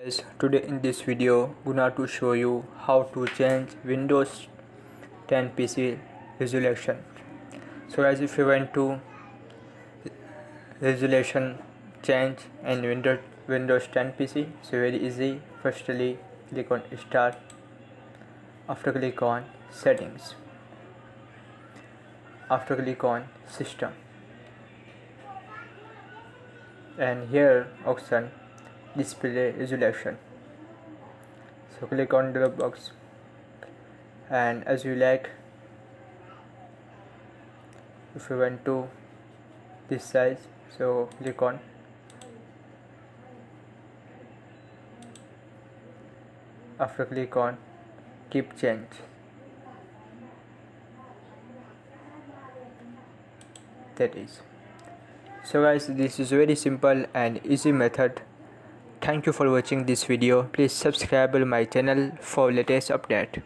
Yes, today in this video gonna to show you how to change Windows 10 PC resolution. So guys, if you want to resolution change in Windows 10 PC, so very easy. Firstly click on start, after click on settings, after click on system, and here option display resolution. So click on the box, and as you like, if you want to this size, so click on, after click on keep change. That is. So guys, this is very simple and easy method. Thank you for watching this video. Please subscribe my channel for latest update.